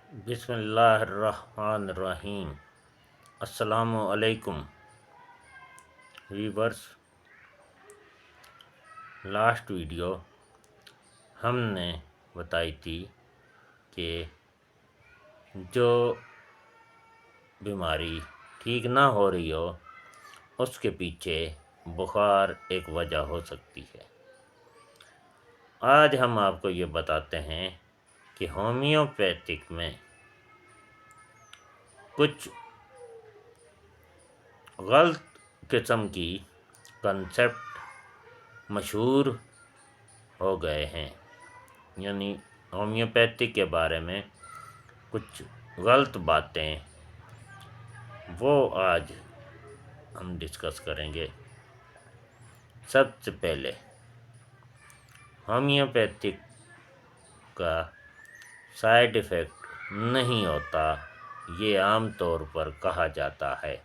بسم اللہ الرحمن الرحیم۔ السلام علیکم ویورز۔ لاسٹ ویڈیو ہم نے بتائی تھی کہ جو بیماری ٹھیک نہ ہو رہی ہو اس کے پیچھے بخار ایک وجہ ہو سکتی ہے۔ آج ہم آپ کو یہ بتاتے ہیں کہ ہومیوپیتھک میں کچھ غلط قسم کی کنسیپٹ مشہور ہو گئے ہیں، یعنی ہومیوپیتھک کے بارے میں کچھ غلط باتیں وہ آج ہم ڈسکس کریں گے۔ سب سے پہلے ہومیوپیتھک کا سائیڈ ایفیکٹ نہیں ہوتا، یہ عام طور پر کہا جاتا ہے،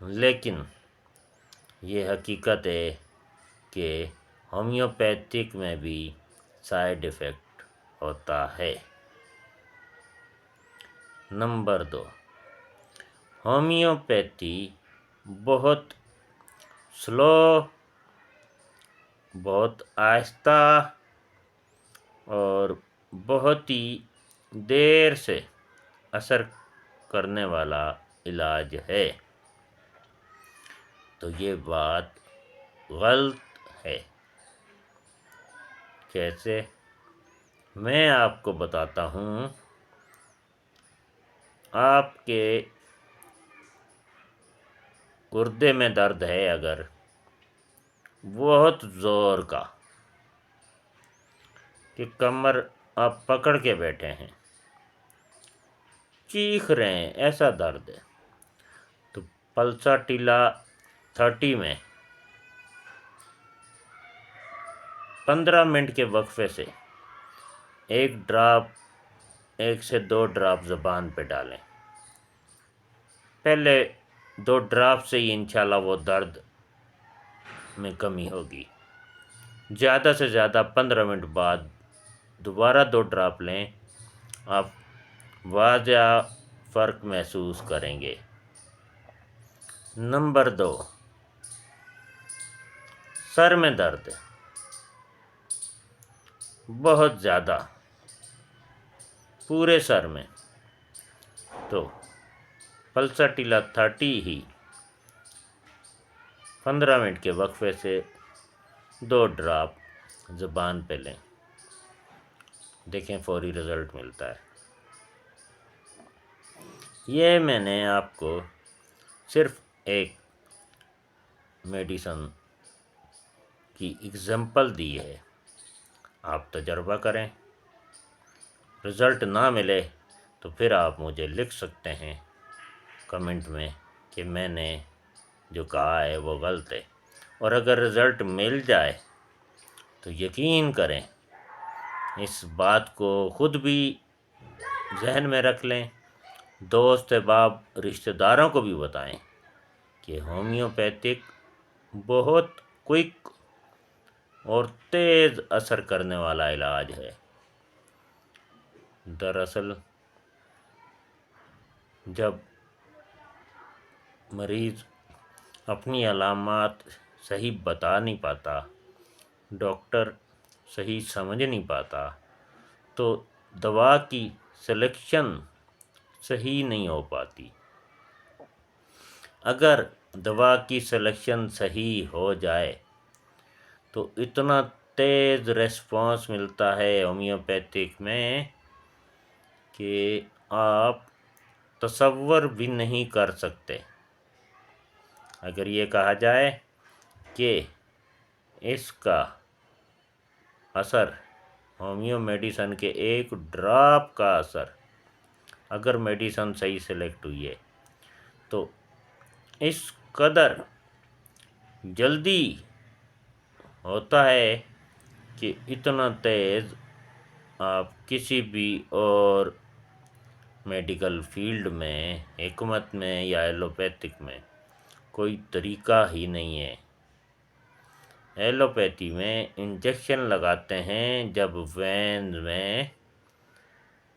لیکن یہ حقیقت ہے کہ ہومیوپیتھک میں بھی سائیڈ ایفیکٹ ہوتا ہے۔ نمبر 2، ہومیوپیتھی بہت سلو، بہت آہستہ اور بہت ہی دیر سے اثر کرنے والا علاج ہے، تو یہ بات غلط ہے۔ کیسے؟ میں آپ کو بتاتا ہوں۔ آپ کے گردے میں درد ہے، اگر بہت زور کا کہ کمر آپ پکڑ کے بیٹھے ہیں، چیخ رہے ہیں، ایسا درد ہے، تو پلساٹیلا 30 میں 15 منٹ کے وقفے سے ایک سے دو ڈراپ زبان پہ ڈالیں۔ پہلے 2 ڈراپ سے ہی انشاءاللہ وہ درد میں کمی ہوگی۔ زیادہ سے زیادہ 15 منٹ بعد دوبارہ 2 ڈراپ لیں، آپ واضح فرق محسوس کریں گے۔ نمبر 2، سر میں درد ہے، بہت زیادہ، پورے سر میں، تو پلساٹیلا 30 ہی 15 منٹ کے وقفے سے 2 ڈراپ زبان پہ لیں، دیکھیں فوری رزلٹ ملتا ہے۔ یہ میں نے آپ کو صرف ایک میڈیسن کی اگزامپل دی ہے، آپ تجربہ کریں۔ رزلٹ نہ ملے تو پھر آپ مجھے لکھ سکتے ہیں کمنٹ میں کہ میں نے جو کہا ہے وہ غلط ہے، اور اگر رزلٹ مل جائے تو یقین کریں، اس بات کو خود بھی ذہن میں رکھ لیں، دوست احباب رشتہ داروں کو بھی بتائیں کہ ہومیوپیتھک بہت کوئک اور تیز اثر کرنے والا علاج ہے۔ دراصل جب مریض اپنی علامات صحیح بتا نہیں پاتا، ڈاکٹر صحیح سمجھ نہیں پاتا، تو دوا کی سلیکشن صحیح نہیں ہو پاتی۔ اگر دوا کی سلیکشن صحیح ہو جائے تو اتنا تیز ریسپانس ملتا ہے ہومیوپیتھک میں کہ آپ تصور بھی نہیں کر سکتے۔ اگر یہ کہا جائے کہ اس کا اثر ہومیو میڈیسن کے ایک ڈراپ کا اثر اگر میڈیسن صحیح سلیکٹ ہوئی ہے تو اس قدر جلدی ہوتا ہے کہ اتنا تیز آپ کسی بھی اور میڈیکل فیلڈ میں، حکمت میں یا ایلوپیتھک میں کوئی طریقہ ہی نہیں ہے۔ ایلوپیتھی میں انجیکشن لگاتے ہیں جب وینز میں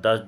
10